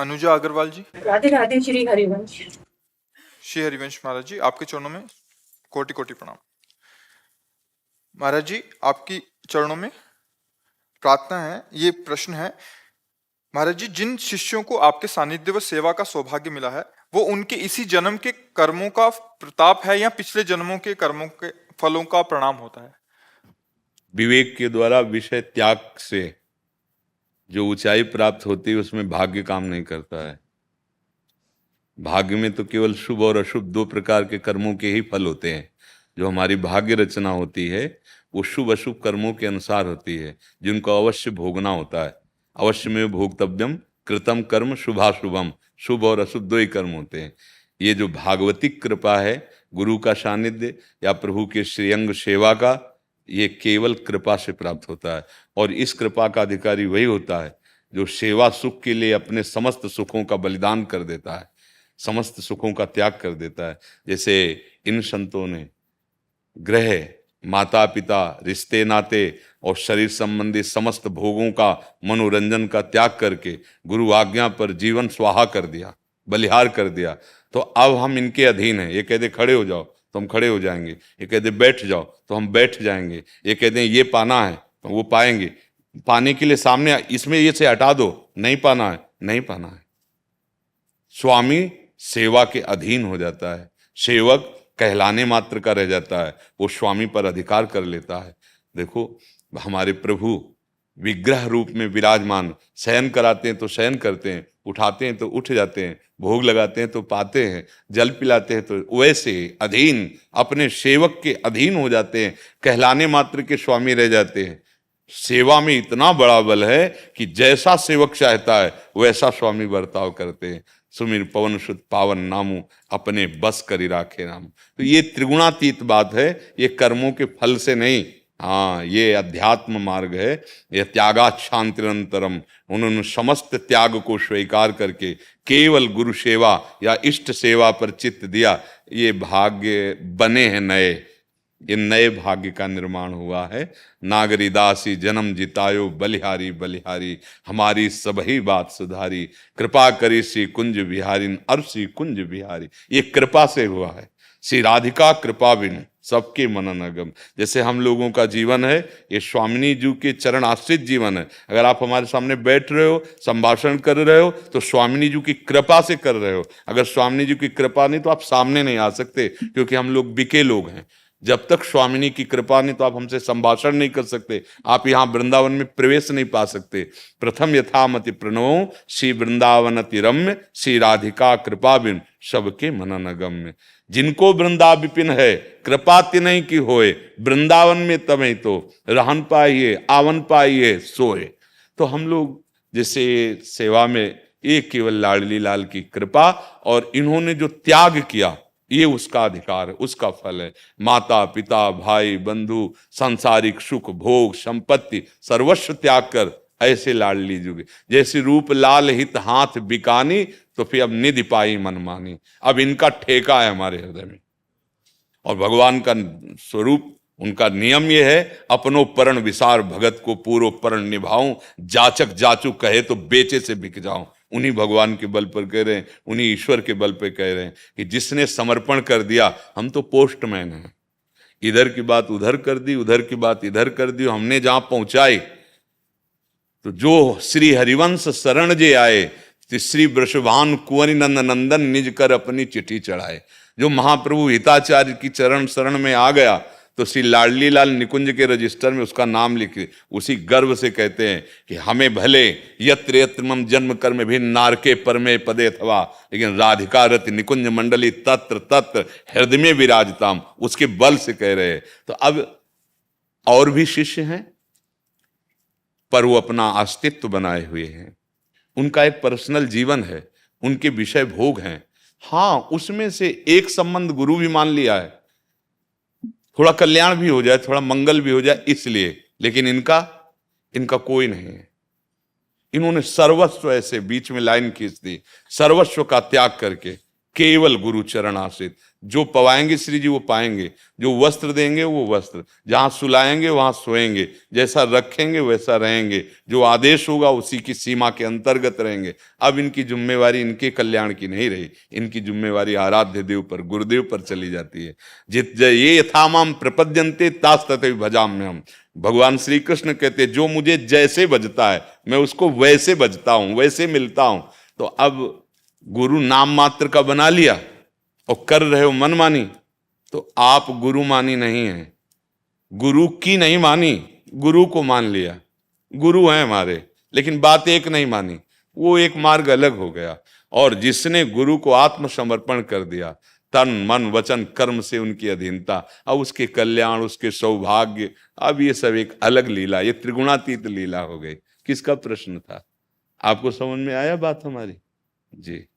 अनुजा अग्रवाल जी। राधे राधे श्री हरिवंश। श्री हरिवंश महाराज जी, आपके चरणों में कोटि कोटि प्रणाम। महाराज जी, आपकी चरणों में प्रार्थना है। ये प्रश्न है, महाराज जी, जिन शिष्यों को आपके सानिध्य व सेवा का सौभाग्य मिला है, वो उनके इसी जन्म के कर्मों का प्रताप है या पिछले जन्मों के कर्मों के फलों का परिणाम होता है? विवेक के द्वारा विषय त्याग से जो ऊंचाई प्राप्त होती है उसमें भाग्य काम नहीं करता है। भाग्य में तो केवल शुभ और अशुभ दो प्रकार के कर्मों के ही फल होते हैं। जो हमारी भाग्य रचना होती है वो शुभ अशुभ कर्मों के अनुसार होती है, जिनको अवश्य भोगना होता है। अवश्य में भोक्तव्यम कृतम कर्म शुभाशुभम, शुभ और अशुभ दो ही कर्म होते हैं। ये जो भागवतिक कृपा है, गुरु का सानिध्य या प्रभु के श्रीअंग सेवा का, ये केवल कृपा से प्राप्त होता है। और इस कृपा का अधिकारी वही होता है जो सेवा सुख के लिए अपने समस्त सुखों का बलिदान कर देता है, समस्त सुखों का त्याग कर देता है। जैसे इन संतों ने ग्रह, माता पिता, रिश्ते नाते और शरीर संबंधी समस्त भोगों का, मनोरंजन का त्याग करके गुरु आज्ञा पर जीवन स्वाहा कर दिया, बलिहार कर दिया। तो अब हम इनके अधीन हैं। ये कहते खड़े हो जाओ तो हम खड़े हो जाएंगे, ये कहते बैठ जाओ तो हम बैठ जाएंगे, ये कहते हैं ये पाना है तो वो पाएंगे। पाने के लिए सामने इसमें ये से हटा दो, नहीं पाना है, नहीं पाना है। स्वामी सेवा के अधीन हो जाता है, सेवक कहलाने मात्र का रह जाता है, वो स्वामी पर अधिकार कर लेता है। देखो हमारे प्रभु विग्रह रूप में विराजमान, शयन कराते हैं तो शयन करते हैं, उठाते हैं तो उठ जाते हैं, भोग लगाते हैं तो पाते हैं, जल पिलाते हैं तो वैसे अधीन, अपने सेवक के अधीन हो जाते हैं, कहलाने मात्र के स्वामी रह जाते हैं। सेवा में इतना बड़ा बल है कि जैसा सेवक चाहता है वैसा स्वामी बर्ताव करते हैं। सुमिर पवन सुत पावन नामू, अपने बस करी राखे नाम। तो ये त्रिगुणातीत बात है, ये कर्मों के फल से नहीं। हाँ, ये अध्यात्म मार्ग है, यह त्यागात शांतिरंतरम। उन्होंने समस्त त्याग को स्वीकार करके केवल गुरु सेवा या इष्ट सेवा पर चित्त दिया। ये भाग्य बने हैं नए, ये नए भाग्य का निर्माण हुआ है। नागरिदासी जन्म जितायो, बलिहारी बलिहारी, हमारी सबही बात सुधारी, कृपा करी श्री कुंज बिहारी, और श्री कुंज बिहारी, ये कृपा से हुआ है। श्री राधिका कृपा बिनु सबके मनन अगम। जैसे हम लोगों का जीवन है, ये स्वामिनी जी के चरण आश्रित जीवन है। अगर आप हमारे सामने बैठ रहे हो, संभाषण कर रहे हो, तो स्वामिनी जी की कृपा से कर रहे हो। अगर स्वामिनी जी की कृपा नहीं तो आप सामने नहीं आ सकते, क्योंकि हम लोग बिके लोग हैं। जब तक स्वामिनी की कृपा नहीं तो आप हमसे संभाषण नहीं कर सकते, आप यहाँ वृंदावन में प्रवेश नहीं पा सकते। प्रथम यथामति प्रणव श्री वृंदावनति रम्य, श्री राधिका कृपा बिन सबके मनन अगम्य। जिनको वृंदा विपिन है, कृपा तिन्हीं की होए, वृंदावन में तमें तो रहन पाइए, आवन पाइए सोए। तो हम लोग जैसे सेवा में, ये केवल लाडली लाल की कृपा, और इन्होंने जो त्याग किया ये उसका अधिकार है, उसका फल है। माता पिता भाई बंधु, सांसारिक सुख भोग संपत्ति सर्वस्व त्याग कर ऐसे लाडली जुगे। जैसे रूप लाल हित हाथ बिकानी, तो फिर अब निधि पाई मनमानी। अब इनका ठेका है हमारे हृदय में। और भगवान का स्वरूप, उनका नियम यह है, अपनो परण विसार भगत को पूर्व परण निभाऊं, जाचक जाचू कहे तो बेचे से बिक जाऊं। उन्हीं भगवान के बल पर कह रहे हैं, उन्हीं ईश्वर के बल पर कह रहे हैं कि जिसने समर्पण कर दिया, हम तो पोस्टमैन हैं, इधर की बात उधर कर दी, उधर की बात इधर कर दी, हमने जहां पहुंचाई। तो जो श्री हरिवंश शरण जे आए, श्री वृषभान कुंवरी नंद नंदन निज कर अपनी चिट्ठी चढ़ाए। जो महाप्रभु हिताचार्य की चरण शरण में आ गया, तो श्री लाडली लाल निकुंज के रजिस्टर में उसका नाम लिखे, उसी गर्व से कहते हैं कि हमें भले यत्र यत्र मम जन्म कर्म भी नारके परमे पदे अथवा, लेकिन राधिका रति निकुंज मंडली तत्र तत्र हृदय में विराजताम, उसके बल से कह रहे हैं। तो अब और भी शिष्य हैं, पर वो अपना अस्तित्व बनाए हुए हैं, उनका एक पर्सनल जीवन है, उनके विषय भोग हैं। हाँ, उसमें से एक संबंध गुरु भी मान लिया है, थोड़ा कल्याण भी हो जाए, थोड़ा मंगल भी हो जाए इसलिए, लेकिन इनका कोई नहीं है। इन्होंने सर्वस्व, ऐसे बीच में लाइन खींच दी, सर्वस्व का त्याग करके केवल गुरु चरण आश्रित। जो पवाएंगे श्री जी वो पाएंगे, जो वस्त्र देंगे वो वस्त्र, जहां सुलाएंगे वहां सोएंगे, जैसा रखेंगे वैसा रहेंगे, जो आदेश होगा उसी की सीमा के अंतर्गत रहेंगे। अब इनकी जिम्मेवारी इनके कल्याण की नहीं रही, इनकी जिम्मेवारी आराध्य देव पर, गुरुदेव पर चली जाती है। जित ये यथामाम प्रपद्यन्ते तास तथैव भजाम्यहम्। भगवान श्री कृष्ण कहते जो मुझे जैसे बजता है मैं उसको वैसे बजता हूं, वैसे मिलता हूं। तो अब गुरु नाम मात्र का बना लिया और कर रहे हो मनमानी, तो आप गुरु मानी नहीं है, गुरु की नहीं मानी, गुरु को मान लिया। गुरु हैं हमारे, लेकिन बात एक नहीं मानी, वो एक मार्ग अलग हो गया। और जिसने गुरु को आत्मसमर्पण कर दिया, तन मन वचन कर्म से उनकी अधीनता, अब उसके कल्याण, उसके सौभाग्य, अब ये सब एक अलग लीला, ये त्रिगुणातीत लीला हो गई। किसका प्रश्न था? आपको समझ में आया बात हमारी? जी।